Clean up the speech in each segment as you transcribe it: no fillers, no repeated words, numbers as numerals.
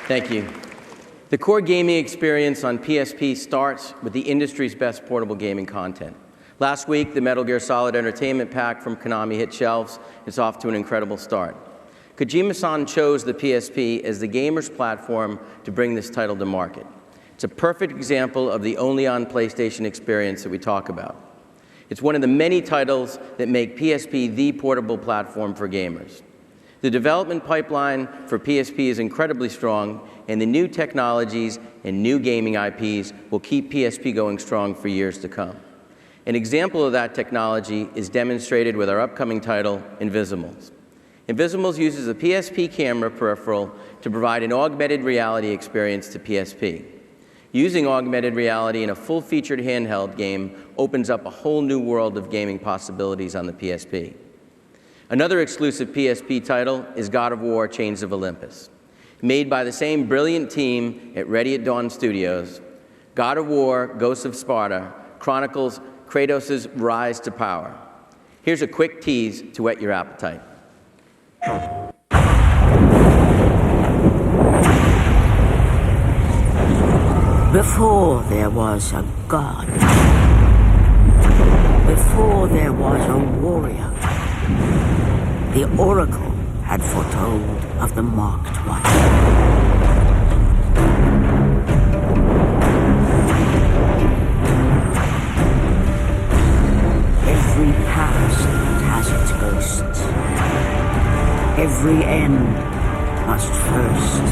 Thank you. The core gaming experience on PSP starts with the industry's best portable gaming content. Last week, the Metal Gear Solid Entertainment Pack from Konami hit shelves. It's off to an incredible start. Kojima-san chose the PSP as the gamer's platform to bring this title to market. It's a perfect example of the only-on-PlayStation experience that we talk about. It's one of the many titles that make PSP the portable platform for gamers. The development pipeline for PSP is incredibly strong, and the new technologies and new gaming IPs will keep PSP going strong for years to come. An example of that technology is demonstrated with our upcoming title, Invisimals. Invisimals uses a PSP camera peripheral to provide an augmented reality experience to PSP. Using augmented reality in a full-featured handheld game opens up a whole new world of gaming possibilities on the PSP. Another exclusive PSP title is God of War: Chains of Olympus. Made by the same brilliant team at Ready at Dawn Studios, God of War: Ghosts of Sparta chronicles Kratos' rise to power. Here's a quick tease to whet your appetite. Before there was a god, before there was a warrior, the Oracle had foretold of the Marked One. Every past has its ghosts. Every end must first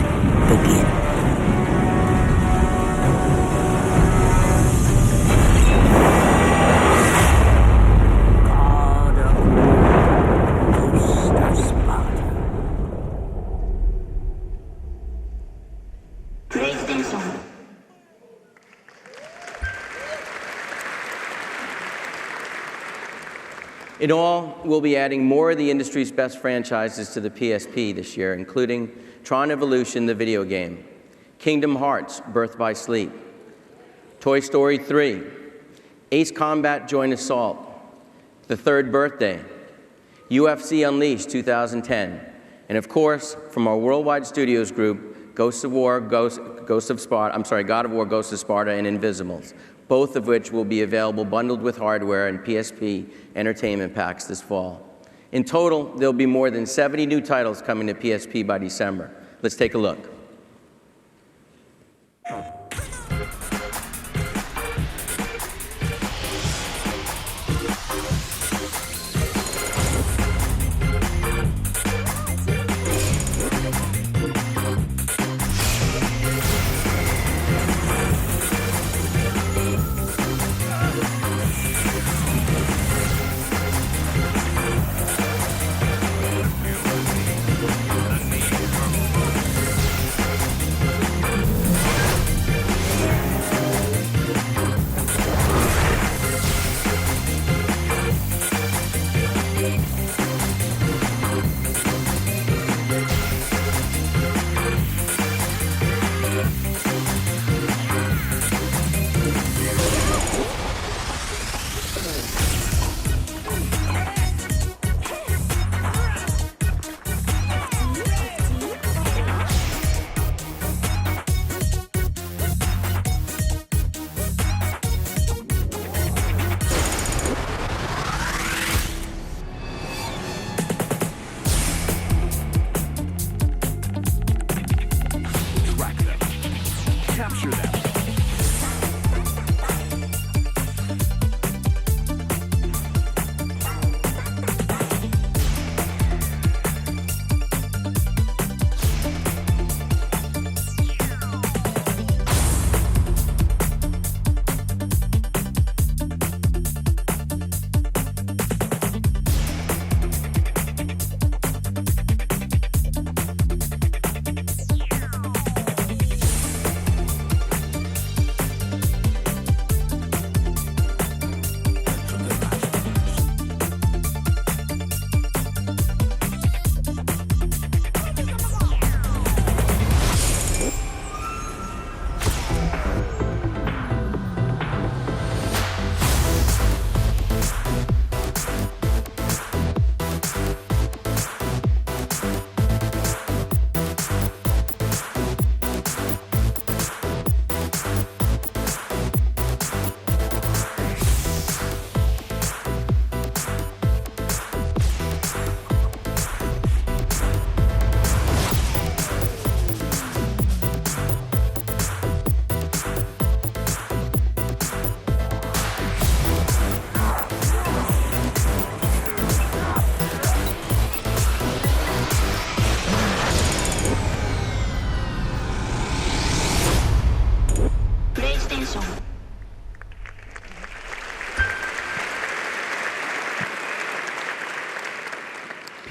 begin. God of War, Ghost of Sparta. PlayStation. In all, we'll be adding more of the industry's best franchises to the PSP this year, including Tron Evolution, the video game, Kingdom Hearts: Birth by Sleep, Toy Story 3, Ace Combat: Joint Assault, The Third Birthday, UFC Unleashed 2010, and of course, from our worldwide studios group, God of War: Ghosts of Sparta, and Invisimals, both of which will be available bundled with hardware and PSP entertainment packs this fall. In total, there'll be more than 70 new titles coming to PSP by December. Let's take a look.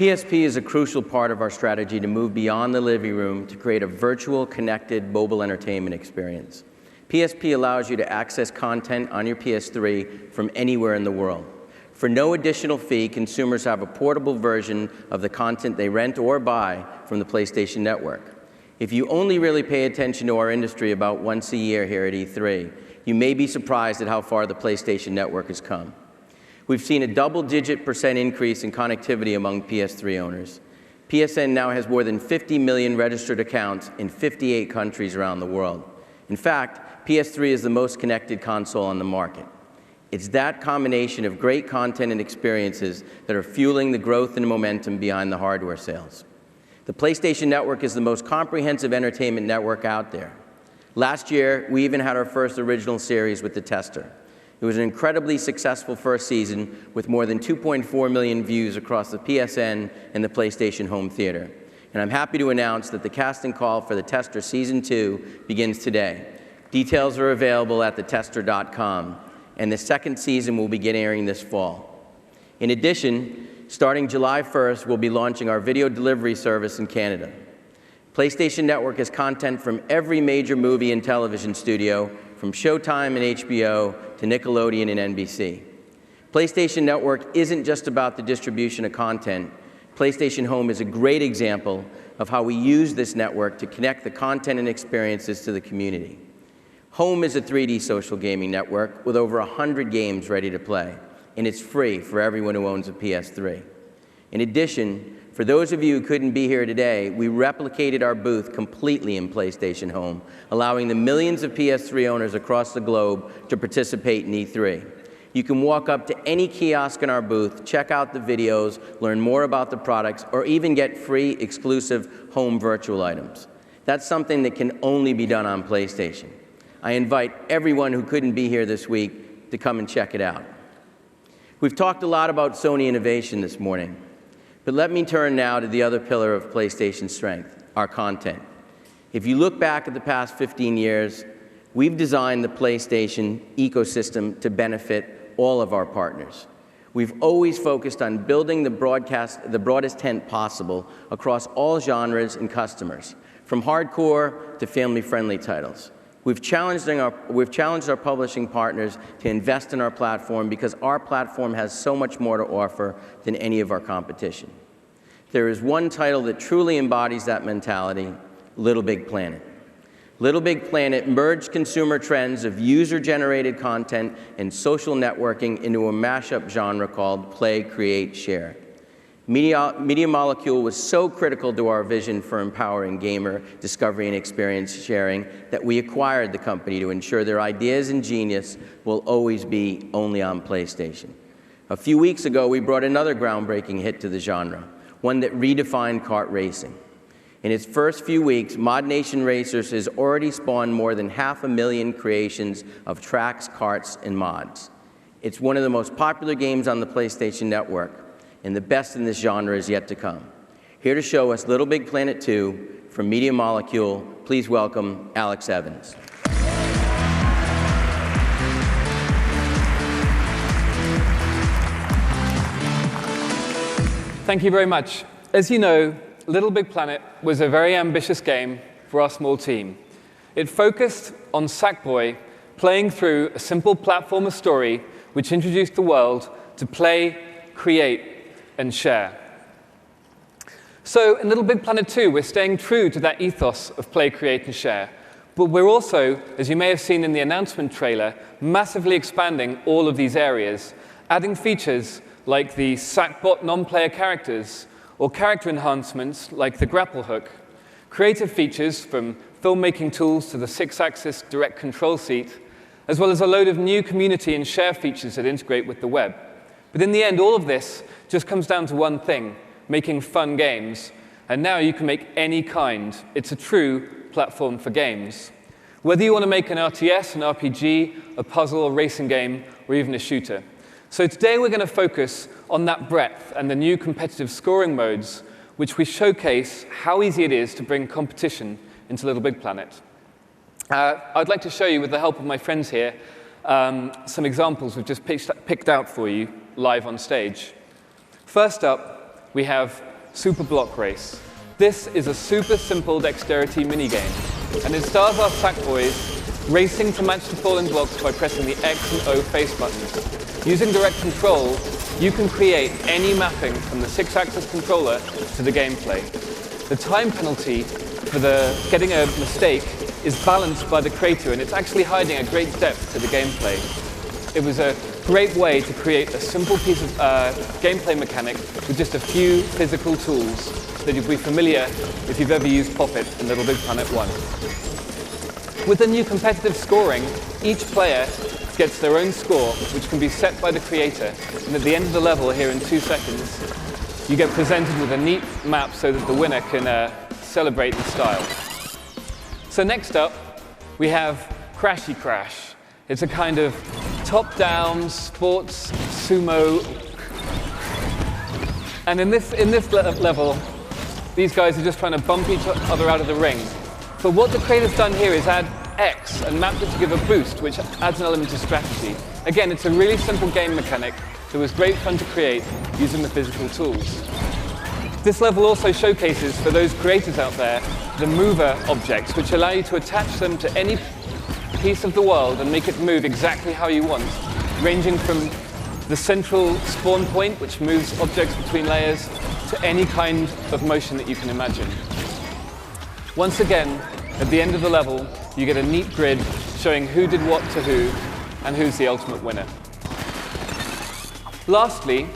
PSP is a crucial part of our strategy to move beyond the living room to create a virtual, connected mobile entertainment experience. PSP allows you to access content on your PS3 from anywhere in the world. For no additional fee, consumers have a portable version of the content they rent or buy from the PlayStation Network. If you only really pay attention to our industry about once a year here at E3, you may be surprised at how far the PlayStation Network has come. We've seen a double-digit % increase in connectivity among PS3 owners. PSN now has more than 50 million registered accounts in 58 countries around the world. In fact, PS3 is the most connected console on the market. It's that combination of great content and experiences that are fueling the growth and momentum behind the hardware sales. The PlayStation Network is the most comprehensive entertainment network out there. Last year, we even had our first original series with The Tester. It was an incredibly successful first season with more than 2.4 million views across the PSN and the PlayStation Home Theater. And I'm happy to announce that the casting call for The Tester Season 2 begins today. Details are available at thetester.com, and the second season will begin airing this fall. In addition, starting July 1st, we'll be launching our video delivery service in Canada. PlayStation Network has content from every major movie and television studio, from Showtime and HBO to Nickelodeon and NBC. PlayStation Network isn't just about the distribution of content. PlayStation Home is a great example of how we use this network to connect the content and experiences to the community. Home is a 3D social gaming network with over 100 games ready to play, and it's free for everyone who owns a PS3. In addition, for those of you who couldn't be here today, we replicated our booth completely in PlayStation Home, allowing the millions of PS3 owners across the globe to participate in E3. You can walk up to any kiosk in our booth, check out the videos, learn more about the products, or even get free exclusive home virtual items. That's something that can only be done on PlayStation. I invite everyone who couldn't be here this week to come and check it out. We've talked a lot about Sony innovation this morning. But let me turn now to the other pillar of PlayStation's strength, our content. If you look back at the past 15 years, we've designed the PlayStation ecosystem to benefit all of our partners. We've always focused on building the broadest tent possible across all genres and customers, from hardcore to family-friendly titles. We've challenged our publishing partners to invest in our platform because our platform has so much more to offer than any of our competition. There is one title that truly embodies that mentality, Little Big Planet. Little Big Planet merged consumer trends of user-generated content and social networking into a mashup genre called Play, Create, Share. Media Molecule was so critical to our vision for empowering gamer discovery and experience sharing that we acquired the company to ensure their ideas and genius will always be only on PlayStation. A few weeks ago, we brought another groundbreaking hit to the genre, one that redefined kart racing. In its first few weeks, Mod Nation Racers has already spawned more than 500,000 creations of tracks, karts, and mods. It's one of the most popular games on the PlayStation Network, and the best in this genre is yet to come. Here to show us Little Big Planet 2 from Media Molecule, please welcome Alex Evans. Thank you very much. As you know, Little Big Planet was a very ambitious game for our small team. It focused on Sackboy playing through a simple platformer story which introduced the world to play, create, and share. So in Little Big Planet 2, we're staying true to that ethos of play, create, and share. But we're also, as you may have seen in the announcement trailer, massively expanding all of these areas, adding features like the Sackbot non-player characters, or character enhancements like the grapple hook, creative features from filmmaking tools to the 6-axis direct control seat, as well as a load of new community and share features that integrate with the web. But in the end, all of this just comes down to one thing, making fun games. And now you can make any kind. It's a true platform for games. Whether you want to make an RTS, an RPG, a puzzle, a racing game, or even a shooter. So today we're going to focus on that breadth and the new competitive scoring modes, which we showcase how easy it is to bring competition into Little Big Planet. I'd like to show you, with the help of my friends here, some examples we've just picked out for you live on stage. First up, we have Super Block Race. This is a super simple dexterity minigame, and it stars our Sackboys racing to match the falling blocks by pressing the X and O face buttons. Using direct control, you can create any mapping from the 6-axis controller to the gameplay. The time penalty for getting a mistake is balanced by the creator, and it's actually hiding a great depth to the gameplay. It was a great way to create a simple piece of gameplay mechanic with just a few physical tools that you'll be familiar if you've ever used Pop-It in Little Big Planet 1. With the new competitive scoring, each player gets their own score, which can be set by the creator. And at the end of the level, here in 2 seconds, you get presented with a neat map so that the winner can celebrate in style. So next up, we have Crashy Crash. It's a kind of top-down sports sumo. And in this level, these guys are just trying to bump each other out of the ring. But what the creator's done here is add X and mapped it to give a boost, which adds an element of strategy. Again, it's a really simple game mechanic that was great fun to create using the physical tools. This level also showcases, for those creators out there, the mover objects, which allow you to attach them to any piece of the world and make it move exactly how you want, ranging from the central spawn point, which moves objects between layers, to any kind of motion that you can imagine. Once again, at the end of the level, you get a neat grid showing who did what to who and who's the ultimate winner. Lastly,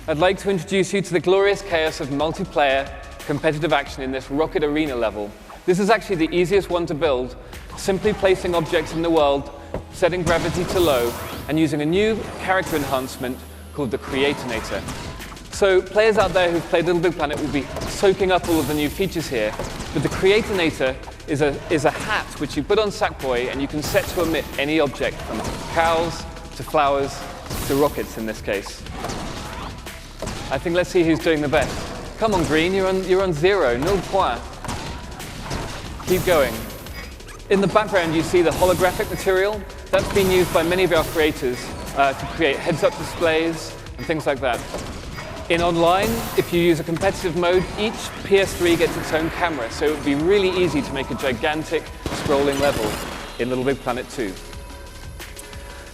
I'd like to introduce you to the glorious chaos of multiplayer competitive action in this Rocket Arena level. This is actually the easiest one to build, simply placing objects in the world, setting gravity to low, and using a new character enhancement called the Creatonator. So players out there who've played Little Big Planet will be soaking up all of the new features here, but the Creatonator is a hat which you put on Sackboy and you can set to emit any object, from cows to flowers to rockets in this case. I think let's see who's doing the best. Come on, Green, you're on 0, 0 point. Keep going. In the background, you see the holographic material. That's been used by many of our creators to create heads-up displays and things like that. In online, if you use a competitive mode, each PS3 gets its own camera, so it would be really easy to make a gigantic scrolling level in Little Big Planet 2.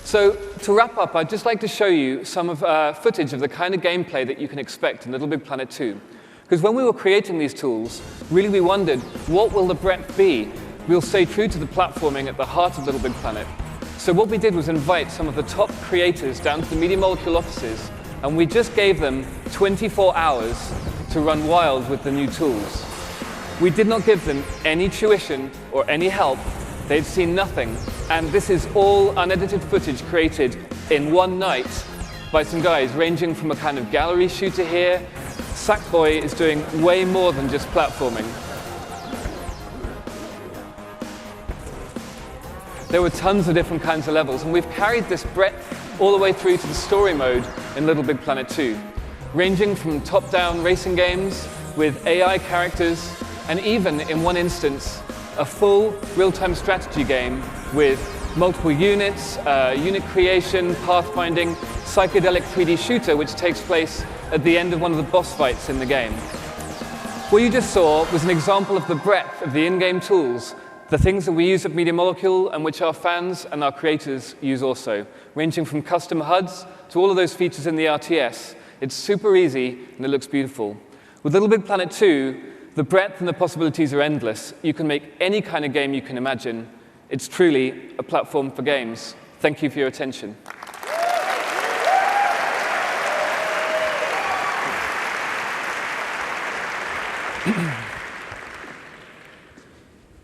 So to wrap up, I'd just like to show you some of footage of the kind of gameplay that you can expect in Little Big Planet 2. Because when we were creating these tools, really we wondered, what will the breadth be? We'll stay true to the platforming at the heart of Little Big Planet. So what we did was invite some of the top creators down to the Media Molecule offices, and we just gave them 24 hours to run wild with the new tools. We did not give them any tuition or any help. They'd seen nothing. And this is all unedited footage created in one night by some guys ranging from a kind of gallery shooter here. Sackboy is doing way more than just platforming. There were tons of different kinds of levels, and we've carried this breadth all the way through to the story mode in Little Big Planet 2, ranging from top-down racing games with AI characters, and even, in one instance, a full real-time strategy game with multiple units, unit creation, pathfinding, psychedelic 3D shooter, which takes place at the end of one of the boss fights in the game. What you just saw was an example of the breadth of the in-game tools, the things that we use at Media Molecule and which our fans and our creators use also, ranging from custom HUDs to all of those features in the RTS. It's super easy and it looks beautiful. With Little Big Planet 2, the breadth and the possibilities are endless. You can make any kind of game you can imagine. It's truly a platform for games. Thank you for your attention.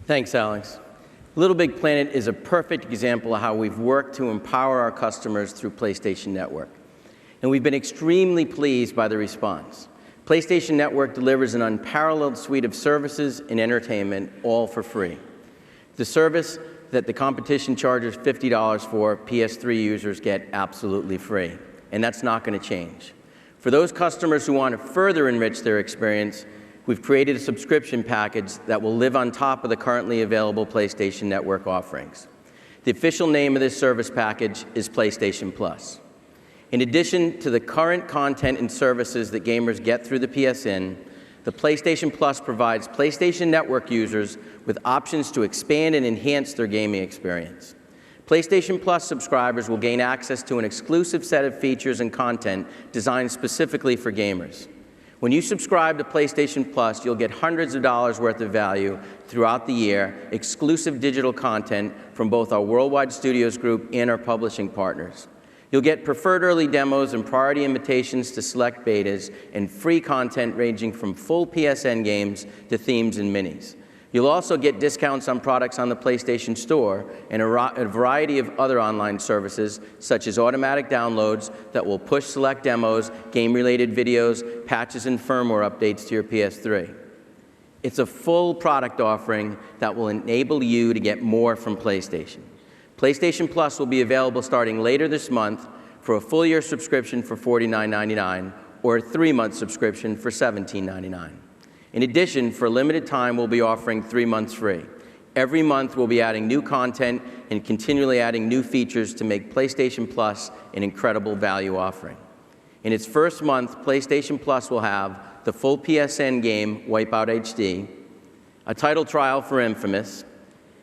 Thanks, Alex. Little Big Planet is a perfect example of how we've worked to empower our customers through PlayStation Network. And we've been extremely pleased by the response. PlayStation Network delivers an unparalleled suite of services and entertainment, all for free. The service that the competition charges $50 for, PS3 users get absolutely free. And that's not going to change. For those customers who want to further enrich their experience, we've created a subscription package that will live on top of the currently available PlayStation Network offerings. The official name of this service package is PlayStation Plus. In addition to the current content and services that gamers get through the PSN, the PlayStation Plus provides PlayStation Network users with options to expand and enhance their gaming experience. PlayStation Plus subscribers will gain access to an exclusive set of features and content designed specifically for gamers. When you subscribe to PlayStation Plus, you'll get hundreds of dollars worth of value throughout the year, exclusive digital content from both our Worldwide Studios Group and our publishing partners. You'll get preferred early demos and priority invitations to select betas and free content ranging from full PSN games to themes and minis. You'll also get discounts on products on the PlayStation Store and a variety of other online services, such as automatic downloads that will push select demos, game-related videos, patches, and firmware updates to your PS3. It's a full product offering that will enable you to get more from PlayStation. PlayStation Plus will be available starting later this month for a full-year subscription for $49.99 or a 3-month subscription for $17.99. In addition, for a limited time, we'll be offering 3 months free. Every month, we'll be adding new content and continually adding new features to make PlayStation Plus an incredible value offering. In its first month, PlayStation Plus will have the full PSN game, Wipeout HD, a title trial for Infamous,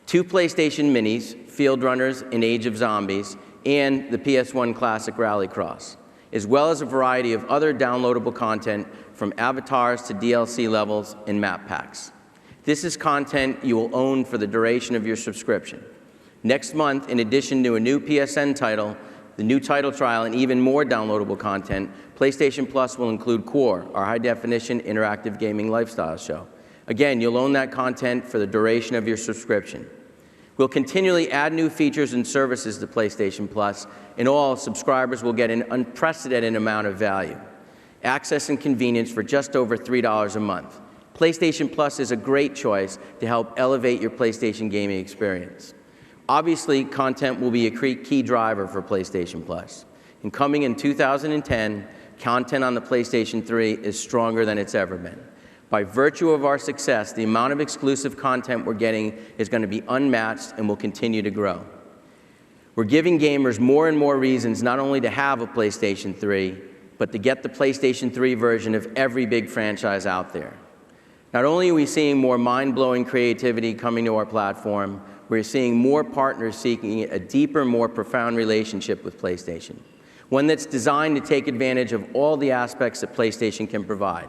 2 PlayStation Minis, Field Runners and Age of Zombies, and the PS1 classic Rallycross, as well as a variety of other downloadable content from avatars to DLC levels and map packs. This is content you will own for the duration of your subscription. Next month, in addition to a new PSN title, the new title trial, and even more downloadable content, PlayStation Plus will include Core, our high-definition interactive gaming lifestyle show. Again, you'll own that content for the duration of your subscription. We'll continually add new features and services to PlayStation Plus, and all subscribers will get an unprecedented amount of value. Access and convenience for just over $3 a month. PlayStation Plus is a great choice to help elevate your PlayStation gaming experience. Obviously, content will be a key driver for PlayStation Plus. And coming in 2010, content on the PlayStation 3 is stronger than it's ever been. By virtue of our success, the amount of exclusive content we're getting is going to be unmatched and will continue to grow. We're giving gamers more and more reasons not only to have a PlayStation 3, but to get the PlayStation 3 version of every big franchise out there. Not only are we seeing more mind-blowing creativity coming to our platform, we're seeing more partners seeking a deeper, more profound relationship with PlayStation, one that's designed to take advantage of all the aspects that PlayStation can provide,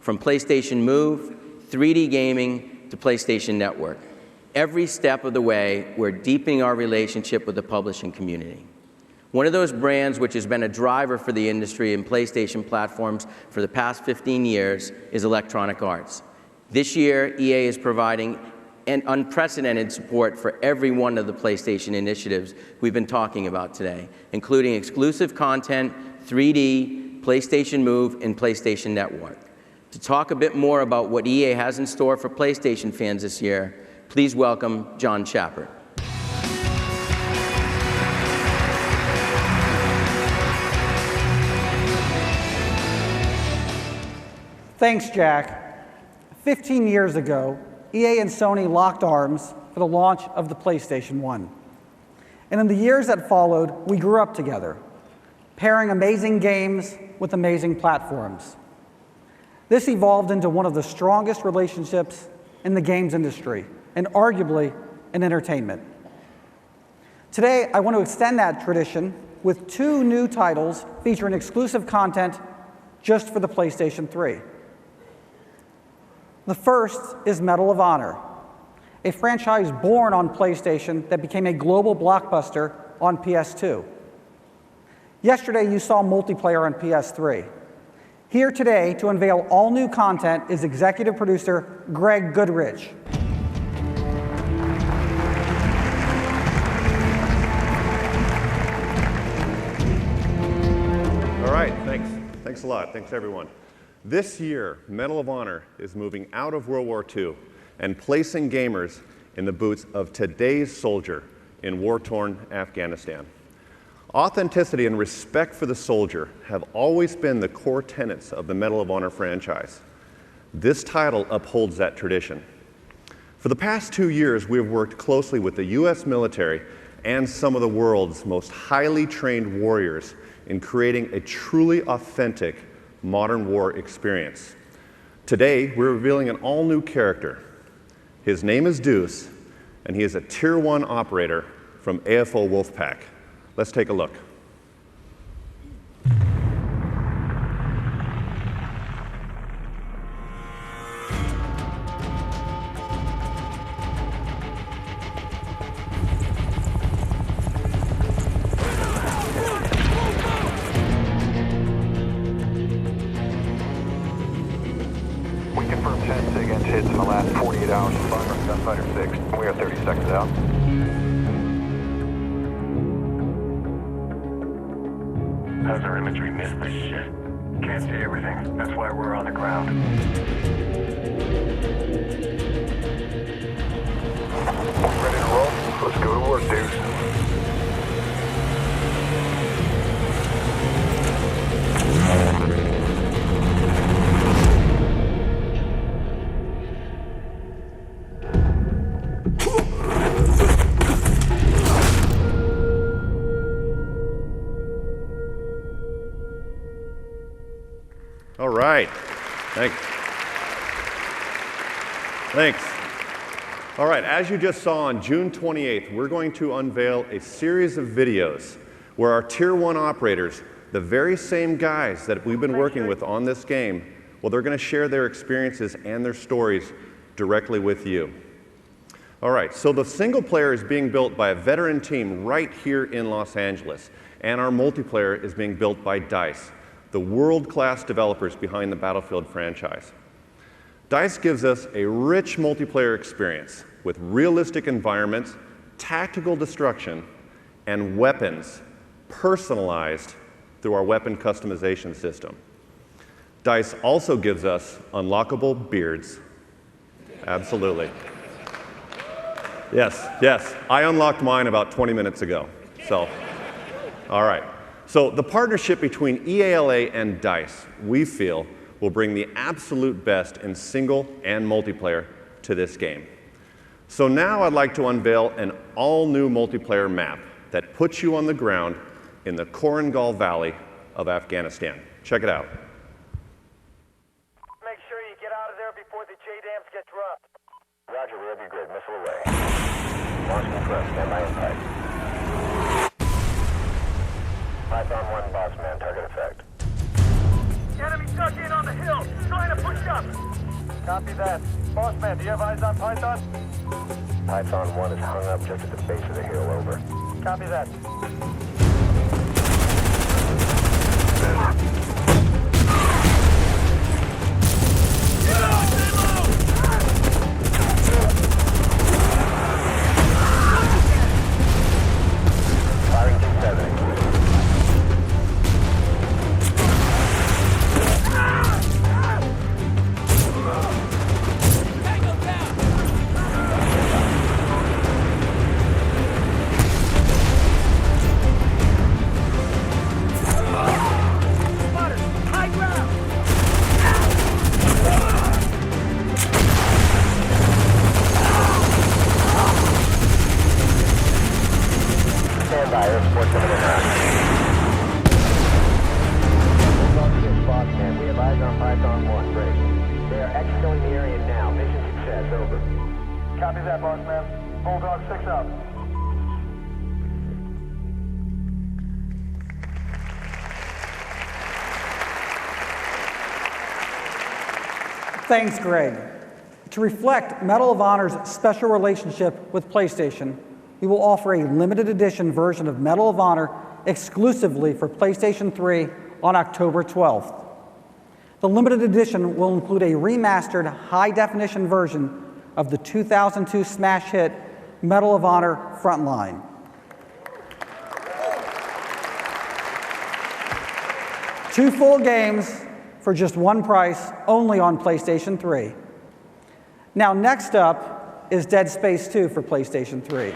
from PlayStation Move, 3D gaming, to PlayStation Network. Every step of the way, we're deepening our relationship with the publishing community. One of those brands which has been a driver for the industry and PlayStation platforms for the past 15 years is Electronic Arts. This year, EA is providing an unprecedented support for every one of the PlayStation initiatives we've been talking about today, including exclusive content, 3D, PlayStation Move, and PlayStation Network. To talk a bit more about what EA has in store for PlayStation fans this year, please welcome John Chapper. Thanks, Jack. 15 years ago, EA and Sony locked arms for the launch of the PlayStation 1. And in the years that followed, we grew up together, pairing amazing games with amazing platforms. This evolved into one of the strongest relationships in the games industry, and arguably in entertainment. Today, I want to extend that tradition with 2 new titles featuring exclusive content just for the PlayStation 3. The first is Medal of Honor, a franchise born on PlayStation that became a global blockbuster on PS2. Yesterday, you saw multiplayer on PS3. Here today to unveil all new content is executive producer Greg Goodrich. All right, thanks a lot. Thanks, everyone. This year, Medal of Honor is moving out of World War II and placing gamers in the boots of today's soldier in war-torn Afghanistan. Authenticity and respect for the soldier have always been the core tenets of the Medal of Honor franchise. This title upholds that tradition. For the past 2 years, we have worked closely with the U.S. military and some of the world's most highly trained warriors in creating a truly authentic modern war experience. Today, we're revealing an all-new character. His name is Deuce, and he is a Tier 1 operator from AFO Wolfpack. Let's take a look. We confirmed 10 SIG hits in the last 48 hours from Bunger, Gunfighter 6. We are 30 seconds out. How's our imagery miss this shit? Can't see everything. That's why we're on the ground. Ready to roll? Let's go to work, dudes. All right. Thanks. Thanks. All right, as you just saw on June 28th, we're going to unveil a series of videos where our Tier 1 operators, the very same guys that we've been working with on this game, well, they're going to share their experiences and their stories directly with you. All right, so the single player is being built by a veteran team right here in Los Angeles, and our multiplayer is being built by DICE, the world-class developers behind the Battlefield franchise. DICE gives us a rich multiplayer experience with realistic environments, tactical destruction, and weapons personalized through our weapon customization system. DICE also gives us unlockable beards. Absolutely. Yes, yes. I unlocked mine about 20 minutes ago. So, all right. So the partnership between EALA and DICE, we feel, will bring the absolute best in single and multiplayer to this game. So now I'd like to unveil an all-new multiplayer map that puts you on the ground in the Korengal Valley of Afghanistan. Check it out. Make sure you get out of there before the JDAMs get dropped. Roger, we'll be good. Missile away. Launch confirmed. Stand by in sight. Python 1, boss man. Target effect. Enemy stuck in on the hill, trying to push up. Copy that. Boss man, do you have eyes on Python? Python 1 is hung up just at the base of the hill. Over. Copy that. Firing 270. Stand by, Air Support coming in now. Hold on to this, boss man. We have eyes on Python 1. Great. They are exiting the area now. Mission success. Over. Copy that, boss man. Bulldog 6 out. Thanks, Greg. To reflect Medal of Honor's special relationship with PlayStation, we will offer a limited edition version of Medal of Honor exclusively for PlayStation 3 on October 12th. The limited edition will include a remastered high-definition version of the 2002 smash hit Medal of Honor Frontline. Two full games for just one price, only on PlayStation 3. Now, next up is Dead Space 2 for PlayStation 3.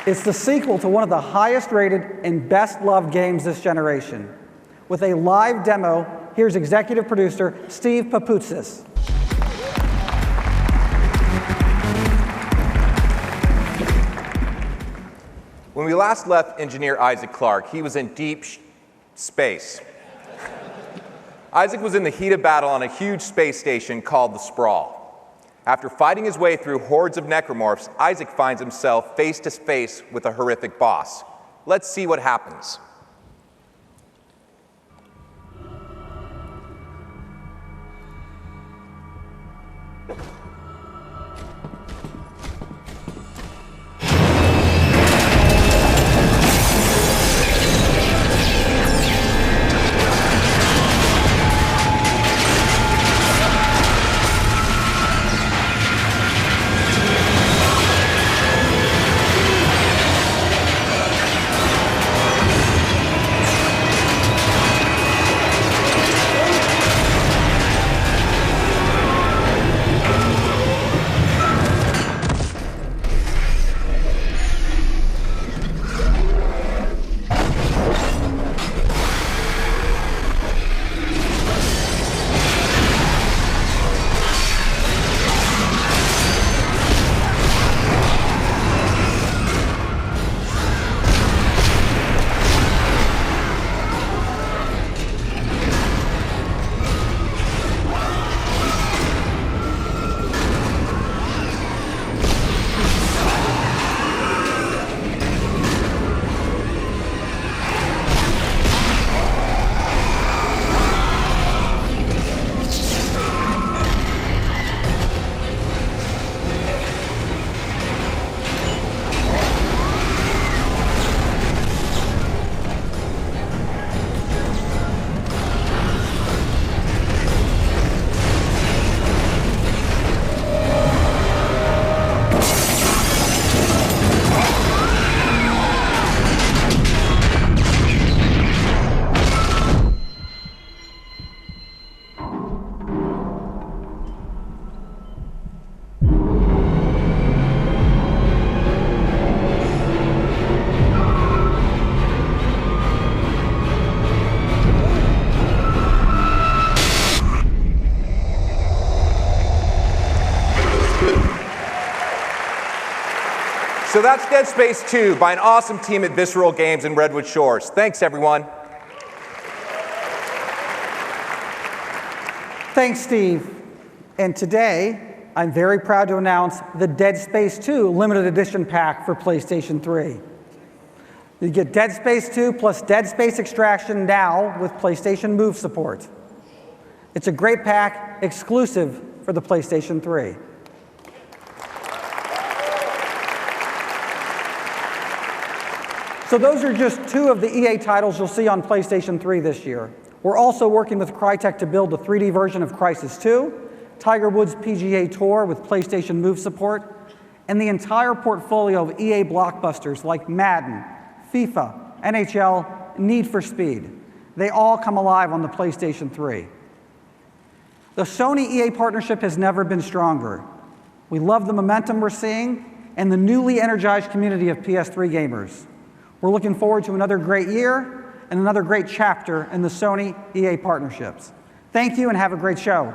It's the sequel to one of the highest rated and best loved games this generation. With a live demo, here's executive producer Steve Papoutsis. When we last left engineer Isaac Clarke, he was in deep space. Isaac was in the heat of battle on a huge space station called the Sprawl. After fighting his way through hordes of necromorphs, Isaac finds himself face to face with a horrific boss. Let's see what happens. So that's Dead Space 2 by an awesome team at Visceral Games in Redwood Shores. Thanks, everyone. Thanks, Steve. And today, I'm very proud to announce the Dead Space 2 limited edition pack for PlayStation 3. You get Dead Space 2 plus Dead Space Extraction now with PlayStation Move support. It's a great pack exclusive for the PlayStation 3. So those are just two of the EA titles you'll see on PlayStation 3 this year. We're also working with Crytek to build a 3D version of Crysis 2, Tiger Woods PGA Tour with PlayStation Move support, and the entire portfolio of EA blockbusters like Madden, FIFA, NHL, Need for Speed. They all come alive on the PlayStation 3. The Sony EA partnership has never been stronger. We love the momentum we're seeing and the newly energized community of PS3 gamers. We're looking forward to another great year and another great chapter in the Sony EA partnerships. Thank you and have a great show.